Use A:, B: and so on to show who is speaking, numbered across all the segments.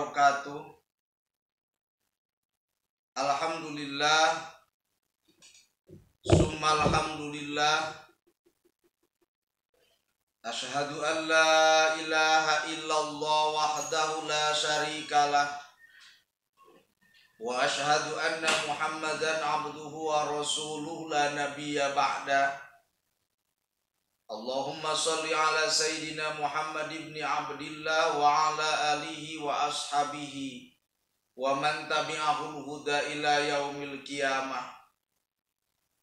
A: wabarakatuh. Alhamdulillah, summa alhamdulillah. Asyhadu an la ilaha illallah wahdahu la syarikalah. Wa asyhadu anna Muhammadan abduhu wa rasuluhu la nabiyya ba'da. Allahumma salli ala Sayyidina Muhammad ibn Abdillah wa ala alihi wa ashabihi wa man tabi'ahul huda ila yaumil qiyamah.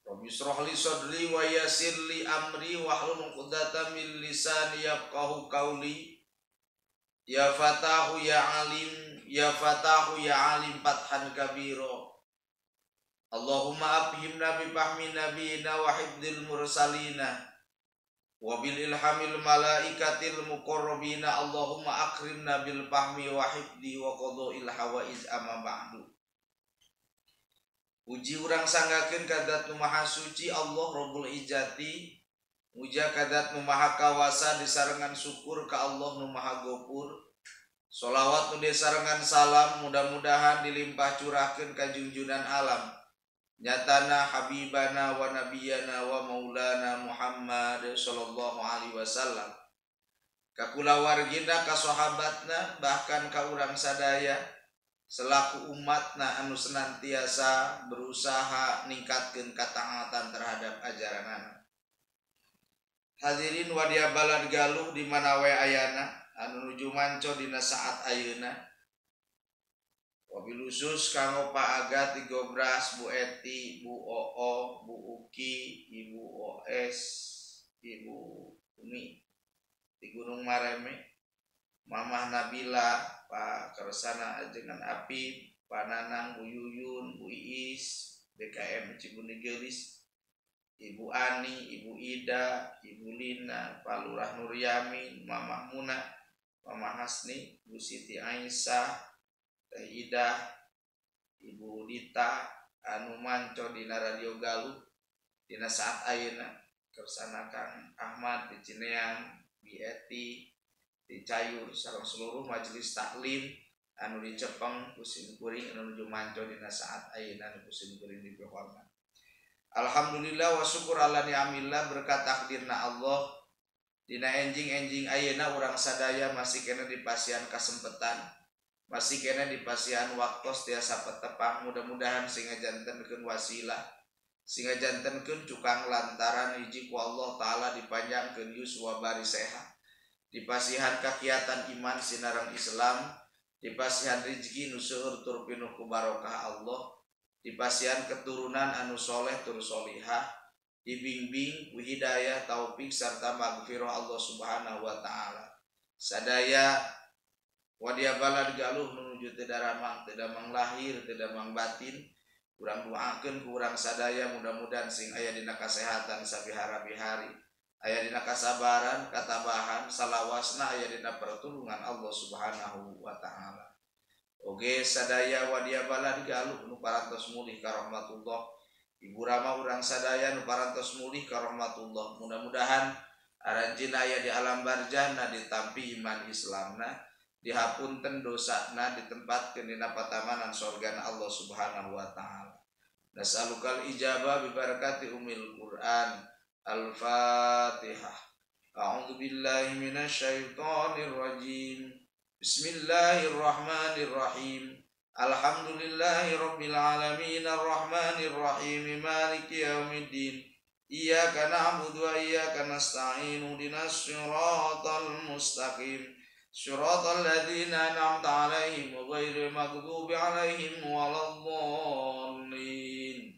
A: Rabbi shrah li sadri wa yassir li amri wahlul 'uqdatam min lisani yafqahu qawli. Ya fatahu ya alim, ya fatahu ya alim fathan kabira. Allahumma abhimna bi fahmi nabiyina wa hifdzil mursalina wa bil ilhamil malaikatil muqarrabina. Allahumma akrimna bil fahmi wa hifdzi wa qada'il hawaiz amma ba'du. Puji urang sanggakeun kadat nu maha suci Allah Rabbul Izzati. Muja kadat nu maha kawasa disarengan syukur ka Allah nu maha gopur. Sholawat nu disarengan salam mudah-mudahan dilimpah curahkeun ka junjunan alam. Nyatana habibana wa nabiyana wa maulana Muhammad sallallahu alaihi wasallam. Ka kulawargina, ka sahabatna, bahkan ka urang sadaya selaku umatna anu senantiasa berusaha ningkatkeun kataatan terhadap ajaranana. Hadirin wadia balad galuh di mana we ayana anu nuju manco dina saat ayeuna. Wabil khusus kanggo Pak Agat, Igo Bras, Bu Eti, Bu Oo, Bu Uki, Ibu OS, Ibu Umi di Gunung Mareme, Mamah Nabila, Pak Kersana Ajengan Api, Pak Nanang, Bu Yuyun, Bu Iis, BKM Cibuni Gelis, Ibu Ani, Ibu Ida, Ibu Lina, Pak Lurah Nuryamin, Mamah Muna, Mamah Hasni, Bu Siti Aisyah, Teh Ida, Ibu Dita, anu manco dina radio Galuh dina saat ayeuna. Kersana Kang Ahmad di Cineang, Bi Eti di Cayur, sareng seluruh majelis taklim anu di Cepeng, Kusim Kuring anu nuju manco dina saat ayeuna anu Kusim Kuring dipihormat. Alhamdulillah wa syukur ala ni'amillah, berkat takdirna Allah dina enjing-enjing ayeuna urang sadaya masih kena dipasihan kasempetan, masih kena dipasihan waktos tiasa petepang. Mudah-mudahan singa jantenkeun wasilah, singa jantenkeun cukang lantaran hiji ku Allah Ta'ala dipanjangkeun yuswa bari sehat, dipasihan kakiatan iman sinareng Islam, dipasihan rezeki nu seueur tur pinuh ku barokah Allah, dipasihan keturunan anu soleh tur solihah, dibimbing ku hidayah taufik sarta magfirah Allah Subhanahu wa Ta'ala. Sadaya wadia balad galuh menuju teu daramang, teu damang lahir, teu damang batin, urang doakeun ku urang sadaya mudah-mudahan sing aya dina kasehatan sabihara-bihari, aya dina kasabaran, katabahan, salawasna aya dina pertulungan Allah Subhanahu wa Ta'ala. Oge sadaya wadia balad galuh nu parantos mulih ka rahmatullah, Ibu Rama urang sadaya nu parantos mulih ka rahmatullah. Mudah-mudahan aranjeunna aya di alam barzahna ditampi iman Islamna, dihapunten dosana, ditempatkeun dina patamanan sorgana Allah Subhanahu wa Ta'ala. Nas'alukal ijabah bi barakati umil Qur'an. Al-Fatihah. A'udzu billahi minasyaitonir rajim. Bismillahirrahmanirrahim. Alhamdulillahirabbil alamin arrahmanir rahim maliki yaumiddin. Iyyaka na'budu wa iyyaka nasta'in. Ihdinas siratal mustaqim. Syiratal ladzina an'amta 'alaihim ghairil maghdubi 'alaihim waladdallin.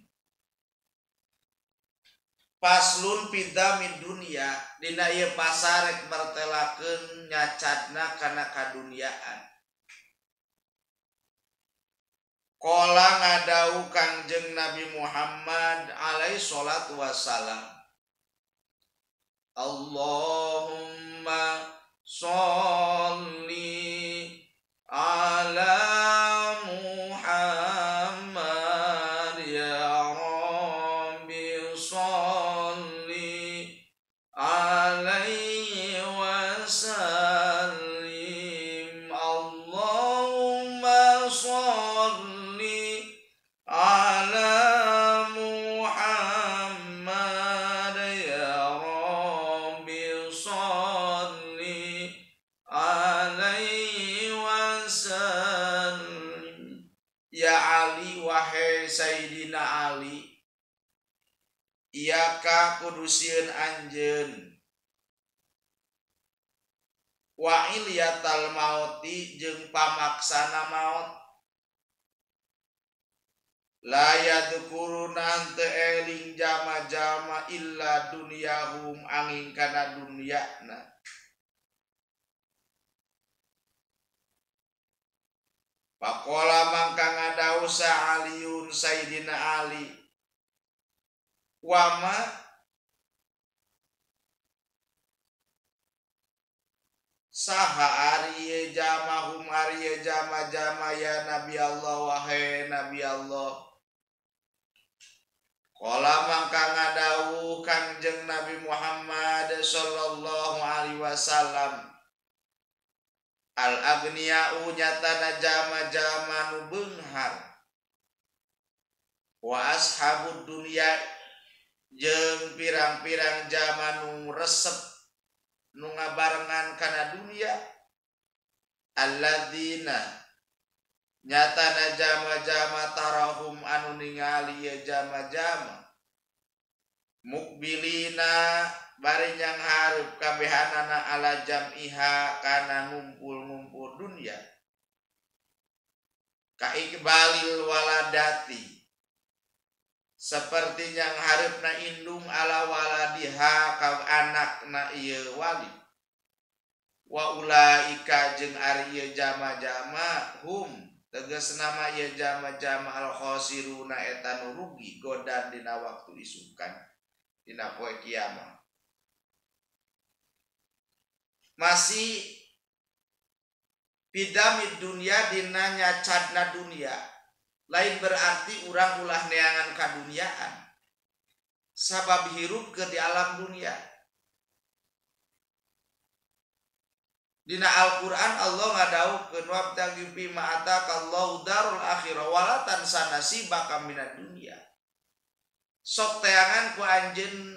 A: Paslun pidamid dunya, dina ieu pasarek martelakeun nyacadna kana kadunyaan. Qala ngadau Kangjeng Nabi Muhammad alaihi salatu wassalam, Allahumma sholli ala Muhammad ya Rabbi sholli alaihi wasallim. Allahumma wahai Sayyidina Ali, iaka kudusieun anjeun wa ilyatal mauti jeung pamaksana maut. La yadkuruna teu eling jama-jama illa dunyahum angin kana dunyana. Pakola mangka ngadausa Aliun Sayyidina Ali, wama saha ariye jamahum ariye jama-jama ya Nabi Allah wahai Nabi Allah. Kala mangka ngadawuh Kangjeng Nabi Muhammad sallallahu alaihi wasallam, al agniya'u nyatana jama-jama nu beunghar, wa ashabud dunya jeung pirang-pirang jama nu resep nu ngabarengan kana dunia, alladzina nyatana jama-jama tarahum anu ningali ya jama-jama mukbilina bari nyang hareup kabehanana ala jam'iha kana ngumpul-ngumpul dunia, ka ikbalil waladati seperti yang harapna indung ala waladiha ka anakna ieu wali, wa ulaika jeung ari ieu jama-jama hum tegas nama ieu jama-jama al khosiruna eta nu rugi godan dina waktu isukan dina poe kiamat. Masih bidamid dunia dina nyacadna dunia, lain berarti urang ulah neangan kaduniaan sabab hirup ke di alam dunia. Dina Al-Quran Allah ngadaukeun wabtaghi fi ma atakallahu darul akhirah wala tansa nasibaka minad dunya. Sok teangan ku anjeun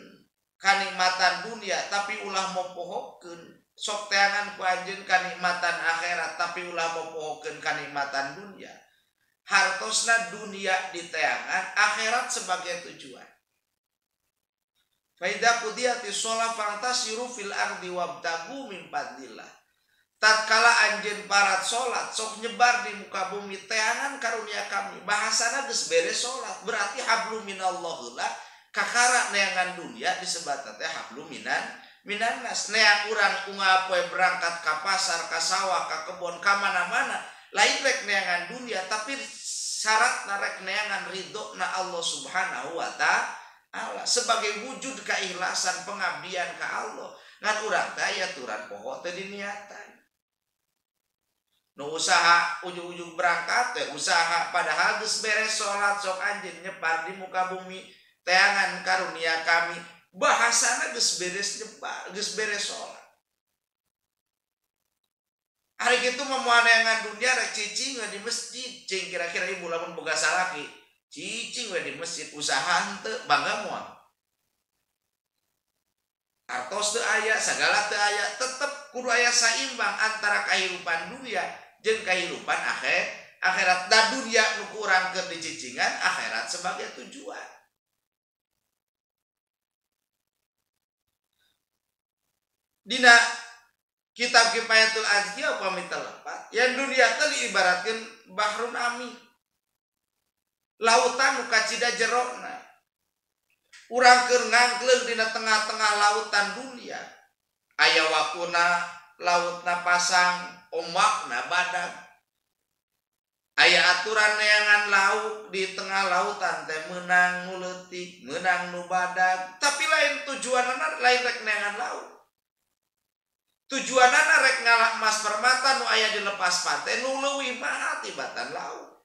A: kanikmatan dunia tapi ulah mopohokeun. Sok teangan ku anjeun kanikmatan akhirat tapi ulah mopohokeun kanikmatan dunia. Hartosna dunia diteangan, akhirat sebagai tujuan. Fa idza qudiyatis shalah fantasiru fil ardi wabtagu min fadlillah. Tatkala anjeun parat salat sok nyebar di muka bumi teangan karunia kami. Bahasana geus beres salat, berarti hablum minallah lah kakara neangan dunia disebat teh hablum minan nas. Neang urang unggal poe berangkat ka pasar, ka sawah, ka kebon, ka mana-mana. Lain rek neangan dunia tapi syarat narek neangan ridho na Allah subhanahu wa ta'ala sebagai wujud keikhlasan pengabdian ke Allah. Ngan urang teh aya turan poho teh diniatan. Nu usaha ujung-ujung berangkat teh usaha padahal geus beres salat sok anjeun nyebar di muka bumi teangan karunia kami. Bahasana geus beres nyebar, geus beres salat. Hari gitu memuan neangan dunia rek cicing di masjid, cing kira-kira ibu lamun boga salaki, cicing di masjid usaha henteu bangga moal. Artos teu aya, sagala teu aya, tetep kudu aya saimbang antara kahirupan dunia jeung kahirupan akhirat. Da dunia nu kurang keur dicicingan, akhirat sebagai tujuan. Dina kitab Kifayatul Azkiya upami telepat yang dunia teh diibaratkeun bahrun ami, lautan nu kacida jerona. Urang keur ngangkleung dina tengah-tengah lautan dunia, aya wakuna lautna pasang, ombakna badag. Aya aturan neangan laut di tengah lautan teh meunang nu leutik, meunang nu badag, tapi lain tujuanna lain rek neangan laut. Tujuanana rek ngalak emas permata nu aya di lepas pantai nu leuwih mahal tibatan laut.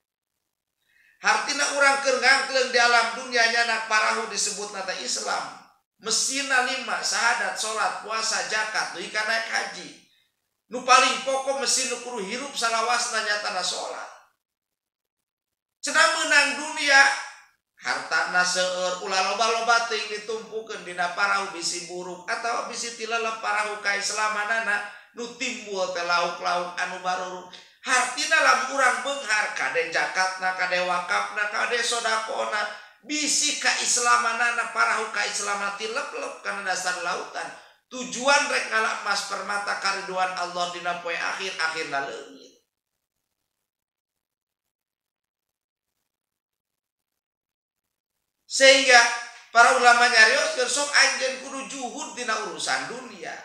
A: Hartina urang keur ngangkleung di alam dunia nyana parahu disebut nata Islam. Mesina 5 syahadat, salat, puasa, zakat, duika naik haji. Nu paling pokok mesin nu kudu hirup salawasna nyatana salat. Cenah meunang dunia hartana seueur ulah loba-loba teuing ditumpukeun dina parahu bisi buruk atawa bisi tilalep parahu ka islamanana nu timbul teh lauk-lauk anu baruruk. Hartina lamun urang beunghar kade zakatna, kade wakafna, kade sodakona, bisi kaislamanana parahu kaislaman tilep-lep kana dasar lautan. Tujuan rek ngalak emas permata kariduan Allah dina poe akhirna leungit. Sehingga para ulama nyarioskeun sok anjeun kudu juhud dina urusan dunia.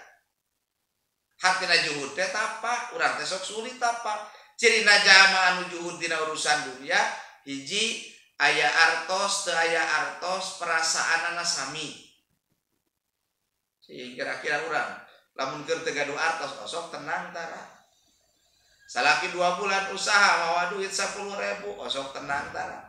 A: Hatina juhud teh tapak, urang teh sok sulit tapak. Cirina jama anu juhud dina urusan dunia, hiji aya artos teu aya artos perasaanana sami. Sehingga kira-kira urang lamun keur teu gaduh artos osok tenang tara. Salaki 2 bulan usaha mawa duit 10.000 osok tenang tara.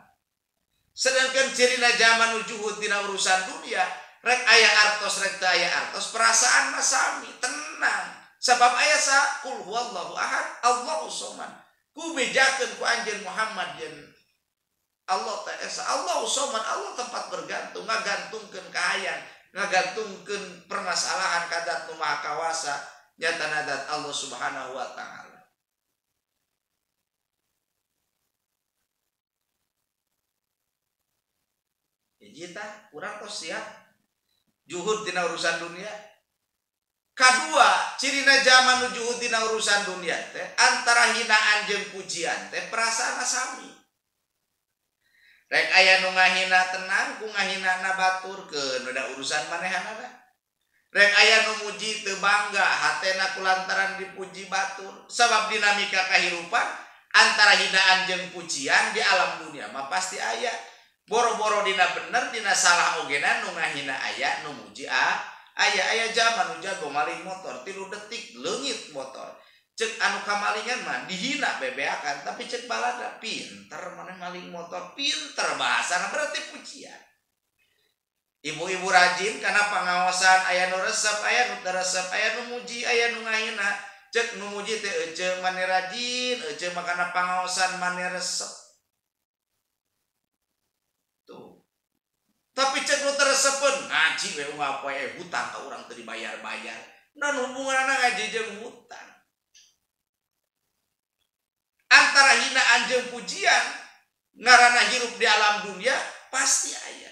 A: Sedangkan cirina zaman juhud dina urusan dunia, rek aya artos rek teu aya artos perasaan mah sami, tenang. Sebab aya sa qul huwallahu ahad, Allahus somad. Ku bejakeun ku anjeun Muhammad yen Allah teh esa Allahus somad, Allah tempat bergantung, ngagantungkeun kahayang, ngagantungkeun permasalahan ka Dat Nu Maha Kawasa, nyatana Dat Allah Subhanahu wa taala. Hiji tah urang tos siap juhud dina urusan dunia. Kadua, cirina zaman juhud dina urusan dunia teh antara hinaan jeung pujian teh perasaan sami. Rek aya nu ngahina tenang, ku ngahinana baturkeun da urusan manehanana. Rek aya nu muji teu bangga, hatena kulantaran dipuji batur. Sabab dinamika kahirupan antara hinaan jeung pujian di alam dunia mah pasti aya. Boro-boro dina bener dina salah ogena nu ngahina aya, nu muji aya zaman nu jago maling motor 3 detik leungit motor. Cek anu kamalingan mah dihina bebeakan, tapi cek balada pinter mana maling motor, pinter bahasana berarti pujian. Ibu-ibu rajin karena pengawasan aya nu resep, aya nu teu resep, aya nu muji, aya nu ngahina. Cek nu muji teh ece mane rajin, ece makana pengawasan mane resep. Tapi cek nu teresepen ngaji we unggal poe hutang ka urang teu dibayar-bayar. Naon hubunganna ngaji jeung hutang? Antara hinaan jeung pujian ngaranna hirup di alam dunia pasti aya.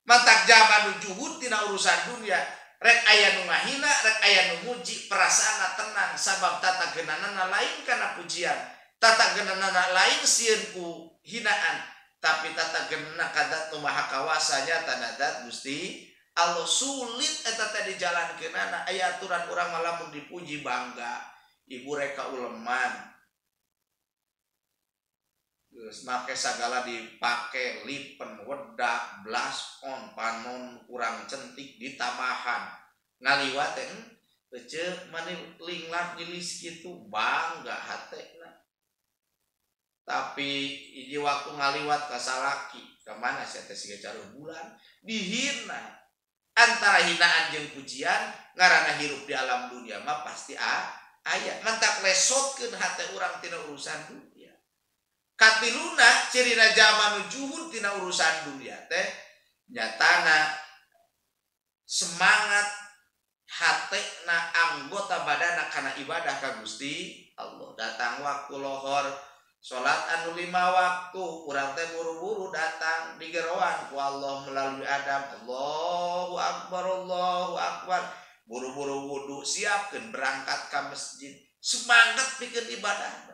A: Mantak zaman juhud tina urusan dunia, rek aya nu ngahina, rek aya nu muji, perasaanna tenang sabab tata geunanana lain kana pujian. Tata geunanana lain sieun ku hinaan. Tapi tata genna ka Dat Nu Maha Kawasa nyata Dat Gusti Allah sulit eta teh dijalankeunana. Aya aturan urang mah lamun dipuji bangga, ibu reka uleman. Geus make sagala dipake lipen, wedak, blaskon, panon urang centik ditamahan. Ngaliwat teh teu mani linglat jilis kitu bangga hatena. Tapi di waktu ngaliwat ka salaki kemana saya teh siga caruh bulan dihina. Antara hinaan jeung pujian ngaranna hirup di alam dunia mah pasti aya. Mantak lesotkeun hate urang tina urusan dunia. Katiluna cirina zaman juhud tina urusan dunia teh nyatana semangat hatena anggota badana kana ibadah ka Gusti Allah. Datang waktu lohor salat anu 5 waktu, urang teh buru-buru datang digeroan ku Allah melalui Adam. Allahu Akbar. Buru-buru wudu siapkeun berangkat ka masjid. Semangat pikeun ibadah.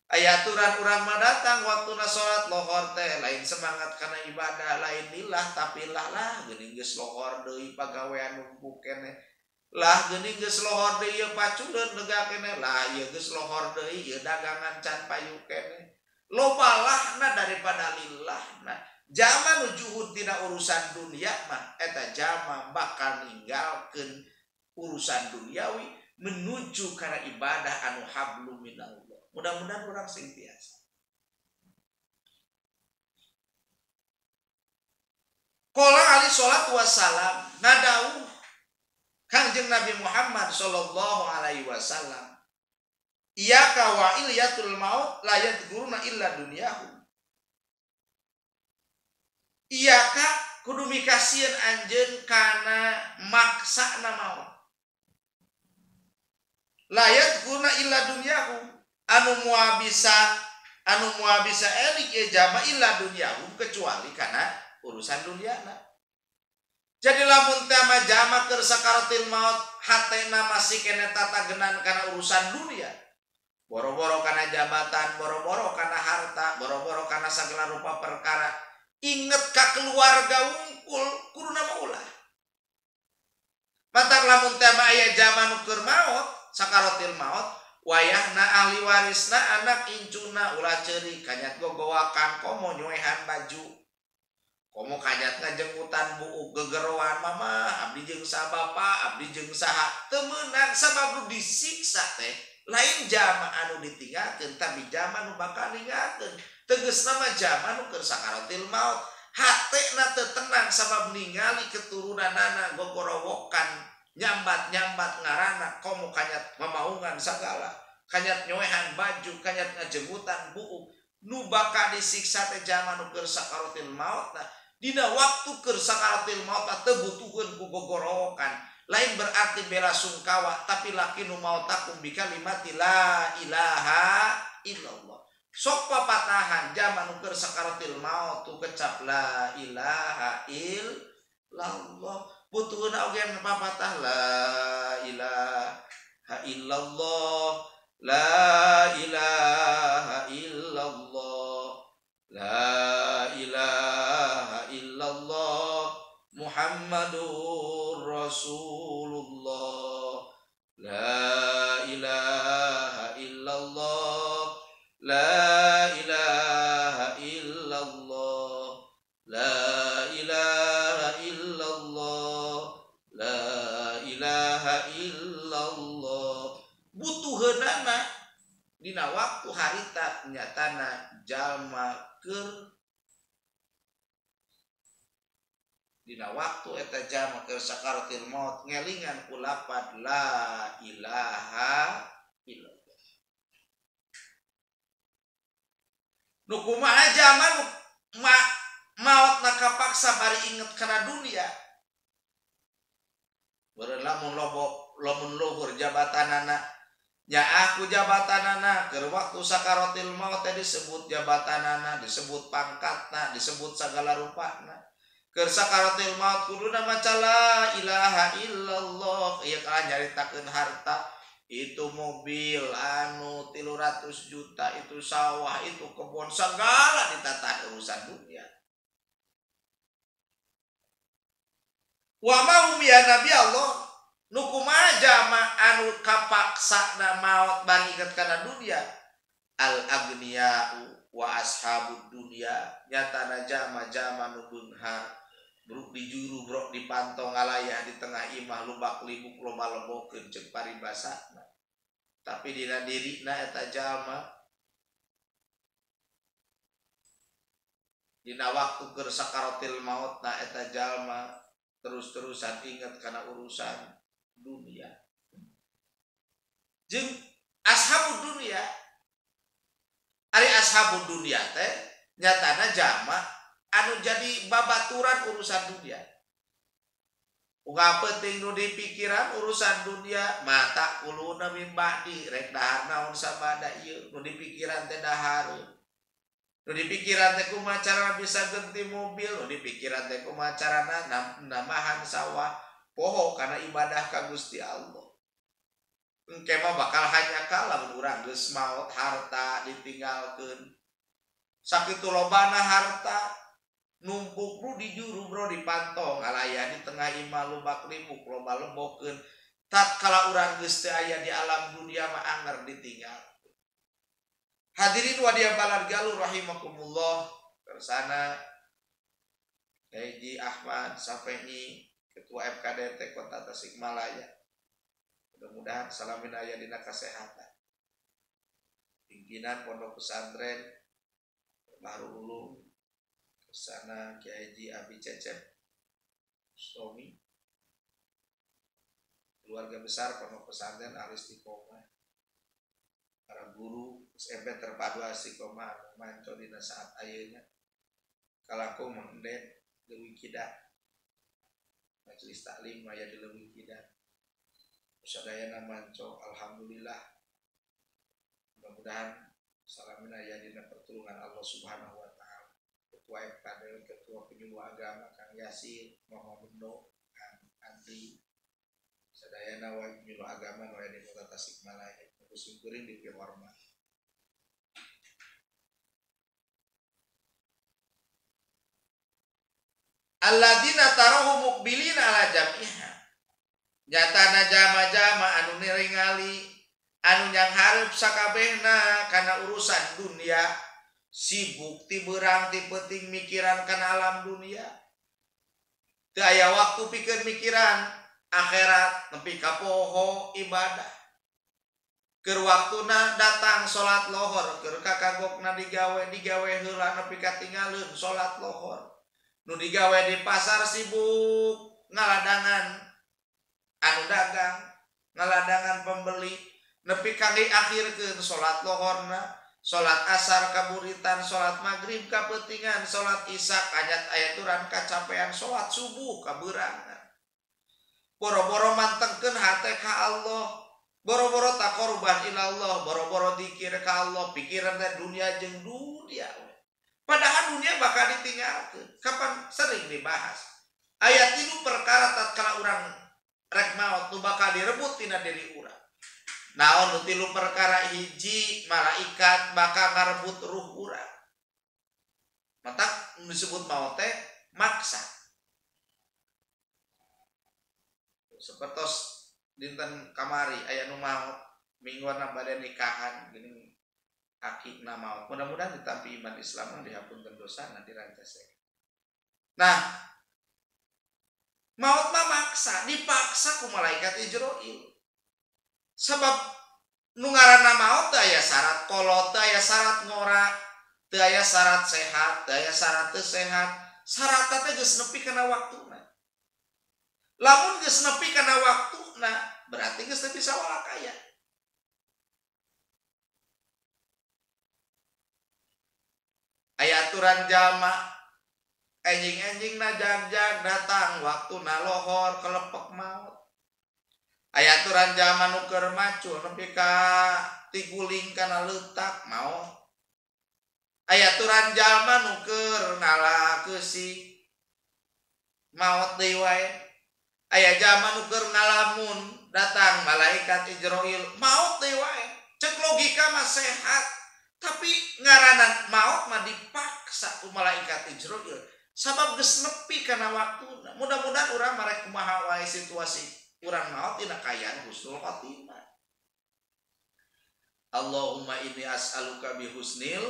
A: Aya aturan urang mah datang waktuna salat lohor teh lain semangat kana ibadah, lain lillah tapi lah geuning geus lohor deui pagawean numpuk keneh. Lah geuning geus lohor deui ieu paculeun lega keneh, lah ieu geus lohor deui ieu dagangan can payu keneh. Lobalahna daripada lillahna. Zaman juhud tina urusan dunia mah eta jama bakal ninggalkeun urusan duniawi menuju kana ibadah anu hablum minallah. Mudah-mudahan urang sing biasa. Qala alaihi salatu wassalam ngadawuh Kangjeng Nabi Muhammad sallallahu alaihi wasallam, iyyaka wa ilyatul maut la yadhkuruna illa dunyahu. Iyyaka kudu mikasieun anjeun kana maksana maut. layat kuna illa dunyahu anu mua bisa elik jama illa dunyahu kecuali karena urusan dunyana. Jadi lamun tema jama keur sakaratil maut hatena masih kena tatagenan karena urusan dunia. Boro-boro karena jabatan, boro-boro karena harta, boro-boro karena segala rupa perkara. Inget ka keluarga wungkul kuruna maulah. Matak lamun tema aya jama nu keur maut, sakaratil maut, wayahna ahli warisna anak incuna ulah ceuri kanyat gogowakan komo nyoehan baju. Komo kanyat ngajengkutan buuk gegeroan mama abdi jeung sa bapa abdi jeung saha teu meunang sabab disiksa teh lain jama anu ditinggalkeun tapi jama nu bakal ninggalkeun tegasna mah jama nu keur sakaratil maut hatena teu tenang sabab ningali keturunanana gogorowokan nyambat-nyambat ngaranna komo kanyat mamaungan sagala kanyat nyoehan baju kanyat ngajengkutan buuk nu bakal disiksa teh jama nu keur sakaratil maut dina waktu keur sakaratil maut teu butuheun ku gogorowokan lain berarti bela sungkawa tapi laki nu mautakum bi kalimati la ilaha illallah sok papatahan jama nu keur sakaratil maut tu kecap la ilaha illallah butuheun oge papatah la ilaha illallah la ilaha illallah la ilaha illallah Muhammadur Rasulullah la ilaha illallah la ilaha illallah la ilaha illallah la ilaha illallah butuheunana dina waktu harita nyatana jalma keur dina waktu eta jama keur sakaratil maut ngelingan ku lapad la ilaha illallah. Nu kumaha jama nu maut na kapaksa bari inget kana dunia. Beureun lamun luhur jabatanana nya aku jabatanana keur waktu sakaratil maut teh disebut jabatanana, disebut pangkatna, disebut sagala rupana. Keur sakaratil maut kuduna maca la ilaha illallah ieu kalah nyaritakeun harta itu mobil anu 300 juta itu sawah itu kebun segala ditata urusan dunia. Wa ma ya nabi Allah nu kumaha jama anu kapaksana maut bari inget kana dunia al aghniya'u wa ashabud dunya nyatana jama-jama nu beunghar bruk di juru brok di pantong ngalayah di tengah imah lubak libuk loba lebokeun ceuk paribasana tapi dina dirina eta jalma dina waktu keur sakaratil mautna eta jalma terus-terusan inget kana urusan dunia jeung ashabud dunia ari ashabud dunia teh nyatana jalma anu jadi babaturan urusan dunia. Uga penting nu dipikiran urusan dunia mata kuluna min ba'di rek dahar naon sabada ieu nu dipikiran teh dahar. Nu dipikiran teh kumaha cara bisa ganti mobil, nu dipikiran teh kumaha carana namahan sawah poho kana ibadah ka Gusti Allah. Engke mah bakal hanya kalah mun urang geus maot harta ditinggalkeun. Sakitu lobana harta numpuk bro di juru bro di pantong alaya di tengah imah lubak limuk loba lebokeun tatkala urang geus teu aya di alam dunia mah anger ditinggal. Hadirin wa dia balad galur rahimakumullah kersana Haji Ahmad Safei Ketua FKDT Kota Tasikmalaya. Mudah-mudahan salamin aya dina kasehatan. Pimpinan Pondok Pesantren Baru Ulum sana Kiai Haji Abi Cecep Suami keluarga besar Pondok Pesantren Al Istiqomah para guru SMP terpadu Al Istiqomah manco dina saat ayeuna kalangkung mangden leuwih kidat majelis taklim aya di leuwih kidat sadayana manco alhamdulillah. Mudah-mudahan salamina ya dina pertolongan Allah Subhanahu wa taala. Ketua MKD, Ketua Penyuluh Agama Kang Yasin, Muhammad Bendo, Kang Andri, sadayana wa penyuluh agama nu aya di Kota Tasikmalaya, kusimkuring di hormat. Alladzina tarahu muqbilina ala jam'iha. Nyatana jama-jama anu ningali anu yang hareup sakabehna kana urusan dunia, sibuk ti beurang ti penting mikiran kana alam dunia. Teu aya waktu pikeun mikiran akhirat nepi ka poho ibadah. Keur waktuna datang salat lohor, keur kakagokna digawe heula nepi katinggalieun salat lohor. Nu digawe di pasar sibuk ngaladangan anu dagang, ngaladangan pembeli, nepi kangge akhirkeun salat lohorna, salat asar kaburitan, salat maghrib kapentingan, salat isya kanyat ayaturan kacapean, salat subuh kaberangan. Boro-boro mantengkeun hate ka Allah, boro-boro taqarruban ila Allah, boro-boro dikir ka Allah, pikiran teh dunia jeung dunia. Padahal dunia bakal ditinggalkeun. Kapan sering dibahas. Ayat itu perkara tatkala urang rek maot nu bakal direbut tina diri urang. Naon nu tilu perkara hiji malaikat bakal ngarebut ruh urang. Matak disebut maot teh maksa. Sapertos dinten kamari aya nu maot mingguana bade nikahan gini aki nama. Mudah-mudahan ditampi iman Islam dihampunkeun dosana dirancaskeun. Nah, maut mah maksa, dipaksa ku malaikat Ijroil. Sebab nu ngaranna maut teu aya syarat kolot, teu aya syarat ngora, teu aya syarat sehat, teu aya syarat teu sehat. Syaratna teh geus nepi kana waktuna. Lamun geus nepi kana waktuna, berarti geus teu bisa walakaya. Aya aturan jalma enjing-enjing na jag-jag datang waktu na lohor kelepek maut. Aya aturan jalma nu keur macul nepi ka tiguling kana leutak maut. Aya aturan jalma nu keur nala keusik maut deui wae. Aya jalma nu keur ngalamun datang malaikat Ijroil maut deui wae. Cek logika mah sehat. Tapi ngaranan maut mah dipaksa ku malaikat Ijroil sabab geus nepi kana waktuna. Mudah-mudahan urang marek kumaha wae situasi urang maut dina kayaan husnul khotimah. Allahumma inni as'aluka bi husnil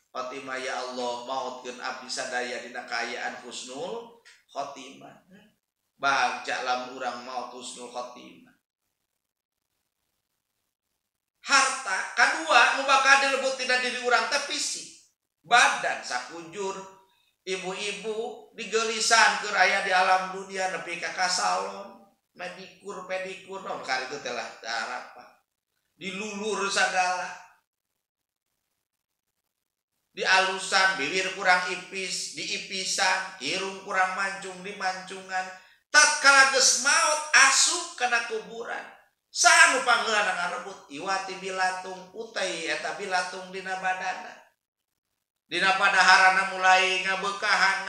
A: khotimah, ya Allah mautkeun abdi sadaya dina kayaan husnul khotimah. Bagja lamun urang maut husnul khotimah. Harta kadua nu bakal dilebut tina diri urang teh fisik, badan sakujur. Ibu-ibu digelisan keur aya di alam dunia nepi ka kasalon, pedikur naon kali itu telah apa. Dilulur sagala. Dialusan bibir kurang ipis, diipisan, irung kurang mancung, dimancungan. Tatkala geus maut asup kana kuburan. Saha nu pangeuleuna ngarebut iwati bilatung utai eta bilatung dina badana. Dina padaharana mulai ngabeukahan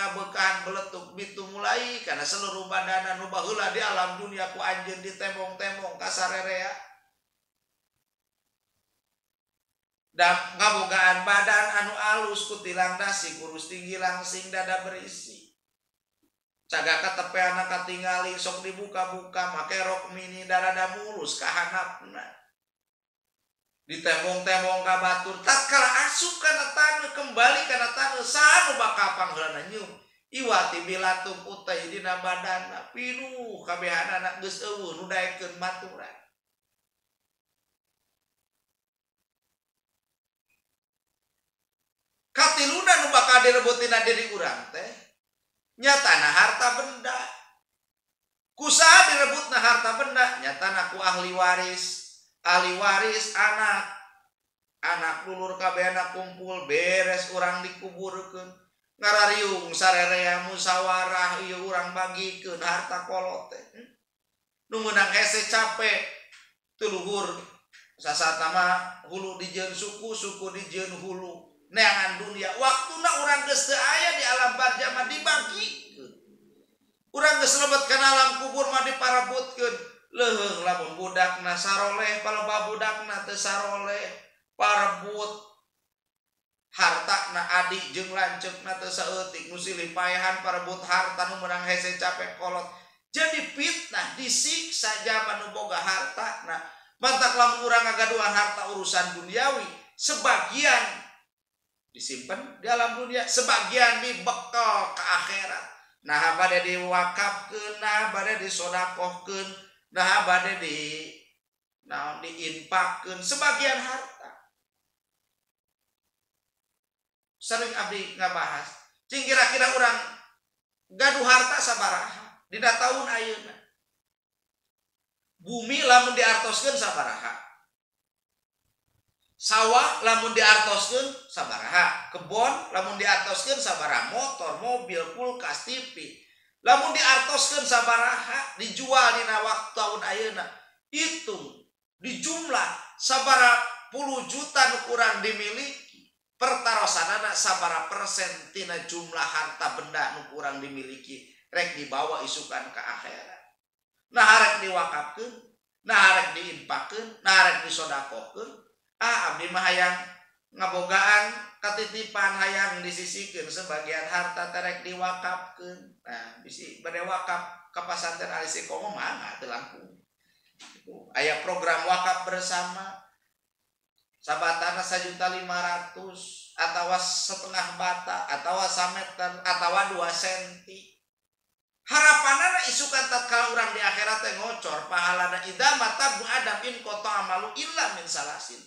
A: beletuk bitu mulai kana seluruh badana nu baheula di alam dunia ku anjeun ditembong-tembong ka sarerea. Dan ngabogaan badan anu alus ku tilang dasi kurus tinggi langsing dada berisi. Caga katepeana katingali sok dibuka-buka make rok mini darada mulus ka handapna. Ditembong-tembong ka batur tatkala asup kana taneuh kembali kana taneuh saha nu bakal pangheulana nyium iwati bilatung utai dina badanna pinuh kabehanana geus eueuh nu daekeun maturan. Katiluna nu bakal direbut tina diri urang teh nyatana harta benda. Kusaha direbutna harta benda? Nyatana ku ahli waris anak dulur kabehna kumpul beres urang dikuburkeun. Ngarariung sarerea musyawarah ieu urang bagikeun harta kolot teh. Nu meunang hese capek tuluhur sasaat nama hulu dijieun suku, suku dijieun hulu neangan dunia. Waktuna urang geus teu aya di alam barja mah dibagikeun. Urang geus lebet kana alam kubur mah diparabutkeun. Leuheung lamun budakna saroleh, paloba budakna teu saroleh, parebut harta na adik jeung lanceukna teu saeutik, nu silih paehan parebut harta nu meunang hese capek kolot. Jadi fitnah disiksa zaman nu boga harta. Nah, mantak lamun urang ngagaduhan harta urusan duniawi, sebagian disimpan di alam dunia, sebagian dibekal ke akhirat. Nah, bade diwakafkeun, nah bade disodakohkeun, nah bade diinfakkeun sebagian harta. Sering abdi ngabahas, cing kira-kira urang gaduh harta sabaraha dina taun ayeuna. Bumi lamun diartoskeun sabaraha, sawah lamun diartoskeun sabaraha, kebon lamun diartoskeun sabaraha, motor, mobil, kulkas, TV lamun diartoskeun sabaraha, dijual dina waktu tahun ayeuna. Hitung di jumlah sabaraha puluh juta nu urang dimiliki, pertarosanana sabaraha persen tina jumlah harta benda nu urang dimiliki rek dibawa isukan ke akhirat. Nah arek diwakafkeun, nah arek diinfakkeun, nah arek disodakohkeun. Abdi mah hayang ngabogaan katitipan, hayang disisikeun sebagian harta terek diwakafkeun. Nah bisi bade wakaf ka pasantren Ali Sikomo mah teu langkung. Aya program wakaf bersama sabatana 1.500.000 atawa setengah bata atawa sameter atawa 2 senti. Harapanana isukan tatkala urang di akhirat teh ngocor pahalana idza matabu adam in qata amalu illa min salasin.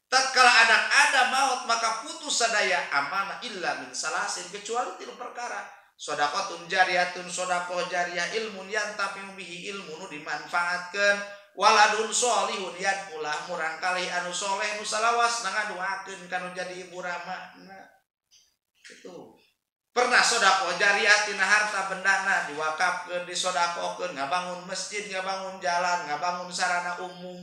A: Tatkala ada maut maka putus sadaya amanah illa min salasin, kecuali 3 perkara. Shadaqatun jariyatun, sedekah jariyah, ilmun yantafi'u bihi, ilmu nu dimanfaatkeun, waladun sholihun yad'ulah, murang kalih anu soleh nu salawas ngaduakeun kanu jadi ibu ramana. Itu pernah sedekah jariyah tina harta bendana diwakafkeun, disedekahkeun, ngabangun masjid, ngabangun jalan, ngabangun sarana umum.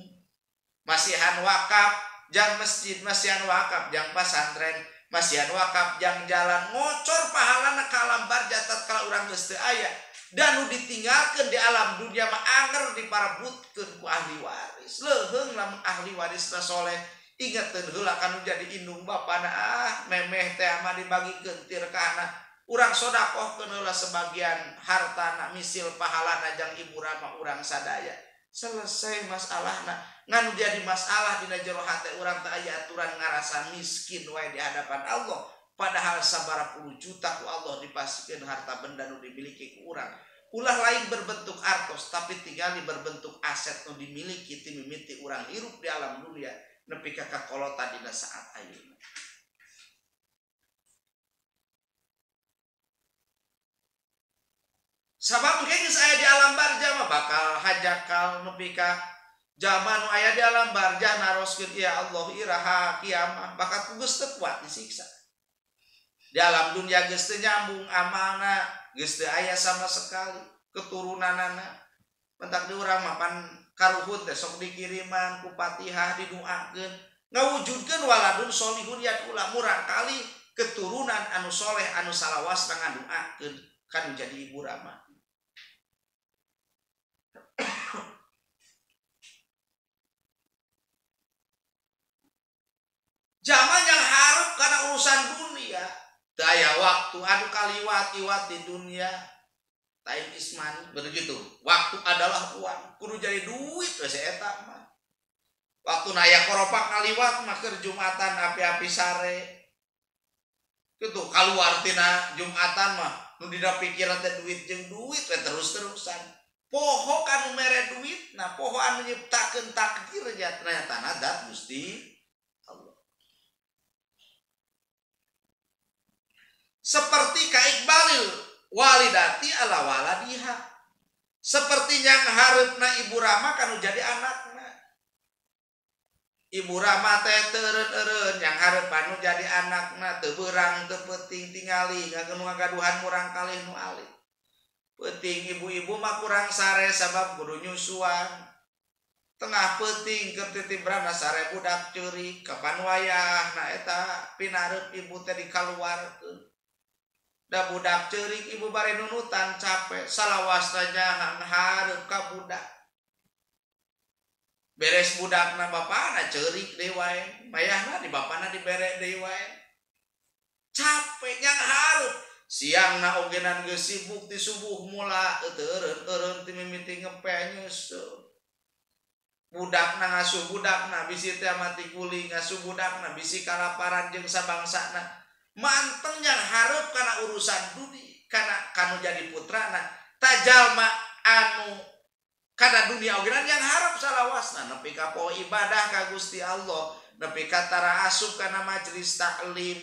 A: Masihan wakaf jang masjid, masihan wakaf jang pasantren, masihan wakaf jang jalan, ngocor pahalana ka alam barja tatkala urang geus teu aya. Dan nu ditinggalkeun di alam dunia mah anger diparabutkeun ku ahli waris. Leuheung lamun ahli warisna soleh, ingeteun heula kanu jadi indung bapana, memeh teh mah dibagikeun ti rekana. Urang sedekahkeun heula sebagian hartana, misil pahalana jang ibu rama urang sadaya. Selesai masalahna. Nganu jadi masalah dina jero hate urang teh aya aturan ngarasa miskin wae di hadapan Allah, padahal sabaraha puluh juta ku Allah dipasikeun harta benda nu dimiliki ku urang. Ulah lain berbentuk artos, tapi tinggal berbentuk aset nu dimiliki ti mimiti urang hirup di alam dunia nepi ka kakolota dina saat ayeuna. Sabab geus aya di alam barja mah bakal hajakal nepi ka zaman nu aya di alam barja naroskeun ya Allah iraha kiamah bakal geus teu kuat disiksa. Di alam dunia geus teu nyambung amalna, geus teu aya sama sekali keturunanana. Mentak di urang mah pan karuhut teh sok dikiriman ku Fatihah didoakeun, ngawujudkeun waladun sholihun yad'ulah, murang kali keturunan anu soleh anu salawas ngadoakeun kan jadi ibu rama. Zaman yang harap karena urusan dunia, daya waktu anu kaliwat-iwat di dunia, time is money, begitu. Waktu adalah uang, kudu jadi duit we eta mah. Waktu naya koropak ngaliwat mah keur Jumatan api-api sare. Kitu kaluar tina Jumatan mah nu dina pikiran teh duit jeung duit we terus-terusan. Poho kan mere duit, nah poho anu nyiptakeun takdir nya ternyata dat Gusti Allah. Seperti kaikbalil walidati ala waladiha, seperti yang hareupna ibu rama kanu jadi anakna. Ibu rama teh teureun-eureun yang hareupan nu jadi anakna, teu beurang teu peuting tingali ngagaduhan murang kalih nu alit. Penting ibu-ibu mah kurang sare sabab kudu nyusuan. tengah penting keur titibrana 1000 budak ceurik kapan wayahna eta pinareup ibu teh dikaluarkeun. Da budak ceurik ibu bari nunutan capek salawasna jangan hareup ka budak. Beres budakna bapana ceurik deui wae, mayahna di bapana dibere deui wae. Capek yang hareup siangna ogenan geus sibuk di subuh mula eureun ti mimiti ngepenyus. Budakna ngasuh budakna bisi teh mati kuling ngasuh budakna bisi kalaparan jeung sabangsana. Manteng yang hareup kana urusan dunia kana kanu jadi putrana tajalma anu kana dunia ogenan yang hareup salawasna nepi ka poe ibadah ka Gusti Allah nepi ka tara asup kana majelis taklim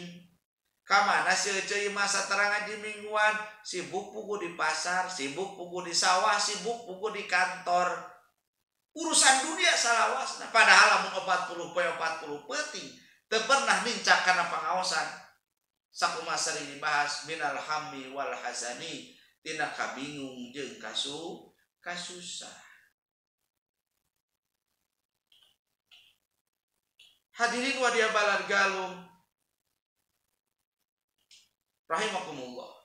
A: ka mana seuceuy masa tara ngaji mingguan sibuk pugu di pasar sibuk pugu di sawah sibuk pugu di kantor urusan dunia salawasna padahal lamun 40 poe 40 penting teu pernah nincak kana pangaosan. Sakumaha sering dibahas minal hammi wal hazani tina kabingung jeung kasusah. Hadirin wa dia balad galung rahimakumullah.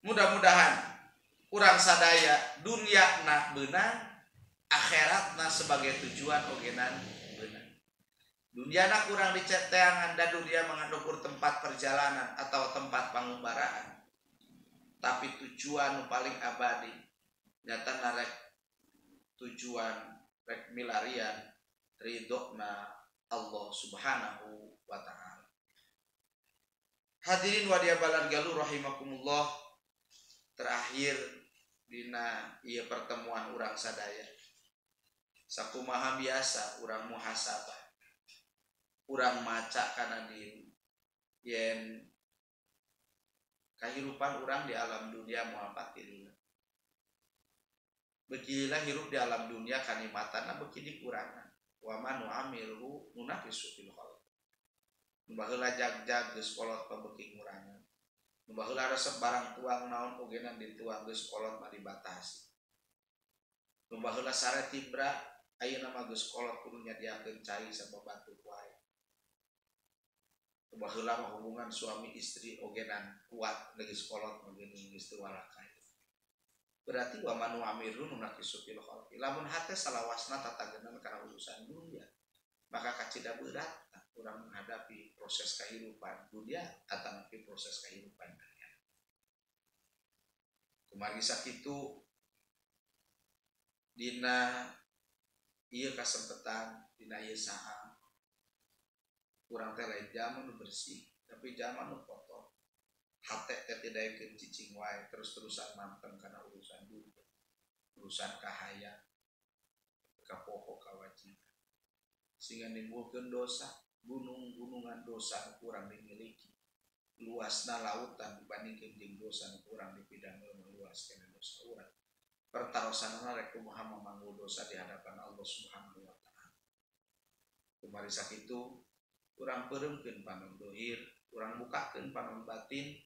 A: Mudah-mudahan urang sadaya dunyana beunang akhiratna sebagai tujuan ogenan beunang. Dunyana kurang diceteangan dan dunia mengadukur tempat perjalanan atau tempat pangumbaraan. Tapi tujuan paling abadi nyata narek tujuan rek milarian ridhona Allah Subhanahu wa taala. Hadirin wa dia balad galuh rahimakumullah. Terakhir dina ieu pertemuan urang sadaya. Sakumaha biasa urang muhasabah urang maca kana diri yen kahirupan urang di alam dunia moal patilna begilah hirup di alam dunia kanimatanna beuki dikurangan wa man nu'amiru nunaqisu fil khalq nu baheula jag-jag geus kolot pabeuki ngurangan nu baheula resep barang tuang naon ogenan dituang geus kolot mah dibatasi nu baheula sare tibra ayeuna mah geus kolot kudu nyadiakeun cai sababatu wae. Baheula mah hubungan suami istri ogenan kuat geus kolot mah geus teu walakai. Berarti wa manu amirun naqisu fil khalqi. Lamun hate salawasna tatagenan kana urusan dunia, maka kacida berat urang menghadapi proses kehidupan dunia atawa proses kehidupan dunia. Kumaha sakitu dina ieu kasempetan dina ieu saha urang teh lain jaman nu bersih tapi jaman nu kotor hate teh tidaekeun cicing wae terus-terusan manteng kana urusan dunia urusan kahaya kapoho kawajiban sehingga nimbulkeun dosa gunung-gunungan dosa nu urang dimiliki luasna lautan dibandingkeun jeung dosa nu urang dipidangkeun luas kana dosa urang pertarosanana rek kumaha mamanggu dosa di hadapan Allah Subhanahu wa taala. Kumari sakitu urang peureumkeun panon dohir, urang bukakeun panon batin,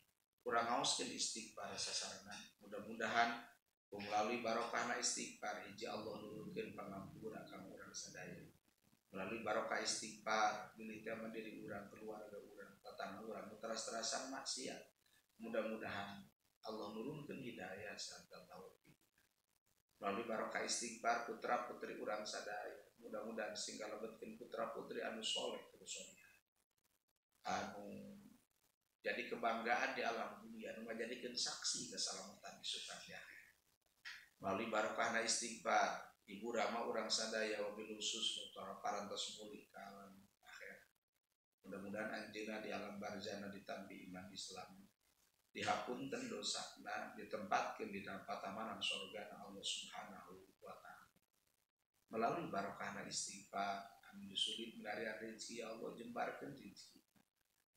A: urang ngaoskeun istighfar sasarana. Mudah-mudahan melalui barokahna istighfar hiji Allah nurunkeun pangampura ka urang sadaya. Melalui barokah istighfar bilih teh mandiri urang keluarga urang tatangga urang teras-terasan maksiat. Mudah-mudahan Allah nurunkeun hidayah sarta taufik. Melalui barokah istighfar putra putri urang sadaya mudah-mudahan sing kalebetkeun putra putri anu soleh terus soleh anu jadi kebanggaan di alam dunia anu ngajadikeun saksi keselamatan di surga akhirat. Melalui barokahna istighfar ibu rama urang sadaya wabil khusus para parantos mulia ka alam akhirat. Mudah-mudahan anjeunna di alam barzana ditampi iman Islam dihapunten dosana ditempatkeun di patamanan surga Allah Subhanahu wa taala. Melalui barokahna istighfar anu sulit milarian rezeki Allah jembarkeun rezeki.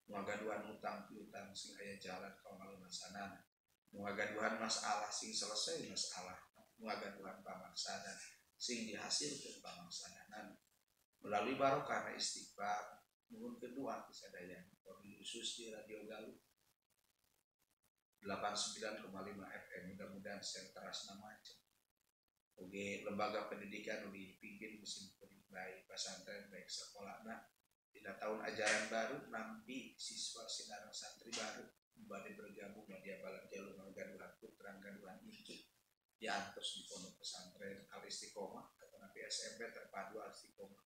A: Muagaduhan utang piutang sing aya jalan ka malunasanana. Muagaduhan masalah sing selesai masalah. Muagaduhan pamaksana sing dihasilkeun pamaksana. Melalui barokahna istighfar nuhun kedua kesadayaan wabil khusus di Radio Galuh 89,5 FM. Mudah-mudahan senteras nama aja. Oke, lembaga pendidikan dipimpin musim baik pesantren baik sekolah. Nah, tina tahun ajaran baru nanti siswa sinarang santri baru kembali bergabung media balan jalur gaduhan putra gaduhan iki diantos di pondok pesantren Al Istiqomah atau nabi SMP terpadu Al Istiqomah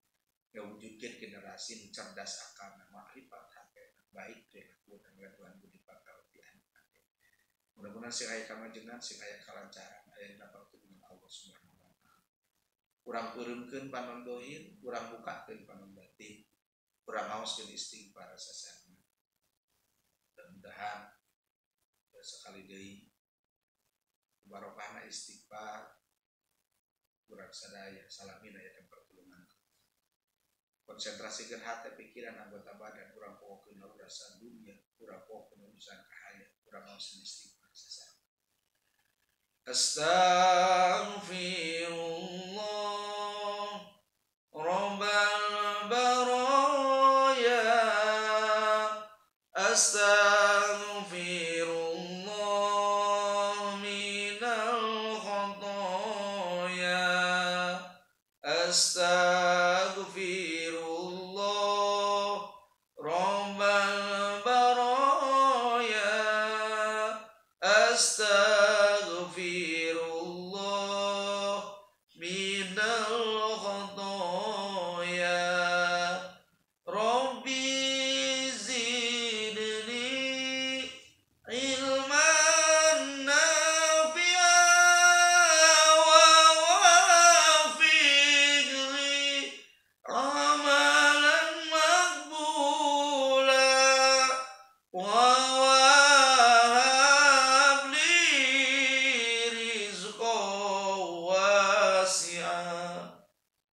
A: mewujudkan generasi yang cerdas akal makrifat baik perilaku dan gaduhan budi pekerti. Mudah-mudahan sing aya kamajengan sing aya kalancaran aya dapat dengan Allah Subhanahu wa taala. Urang peureumkeun panon dohir, urang bukakeun panon batin, urang ngaoskeun istighfar sasana. Mudah-mudahan sekali deui barokahna istighfar urang sadaya salamina ya pertulungan. Konsentrasikeun hati pikiran anggota badan urang pohokeun urusan dunia, urang pohokeun urusan kahaya, urang ngaoskeun istighfar. Astaghfirullah Rabbal baraya Astaghfirullah minal khotoya Astaghfirullah Rabbal baraya Astaghfirullah minal khotoya Rabbi zidni ilman nafi'an wa wafiqni amalan maqbula wa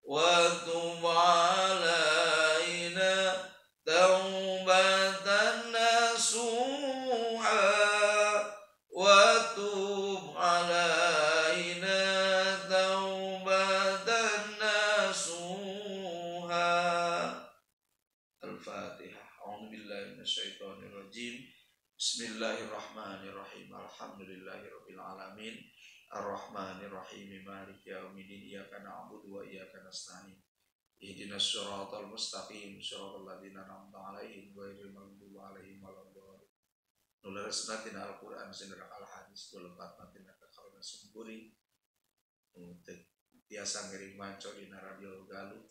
A: وتب علينا توبة نصوحا وتب علينا توبة نصوحا الفاتحة أعوذ بالله من الشيطان الرجيم بسم الله الرحمن الرحيم الحمد لله رب العالمين Ar-Rahmanir-Rahim Maliki yaumiddin iyyaka na'budu wa iyyaka nasta'in ihdinas siratal mustaqim siratal ladzina an'amta 'alaihim ghairil maghdubi 'alaihim waladdallin nularasna tina Al-Qur'an sindra al-hadis kulepat matina kakarna sumburi untuk biasa ngiring manco dina radio Galuh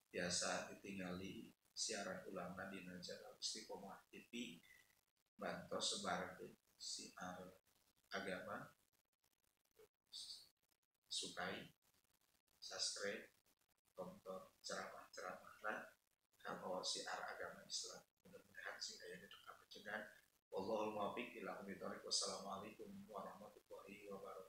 A: biasa ditingali siaran ulama dina Channel Istiqomah TV bantos sebarkeun siar agama sukai, subscribe, tonton ceramah-ceramah kalau siar agama Islam. Mudah-mudahan sih aya ditukar pencegahan. Wallahul muwaffiq ila aqwamit thoriq. Wassalamualaikum warahmatullahi wabarakatuh.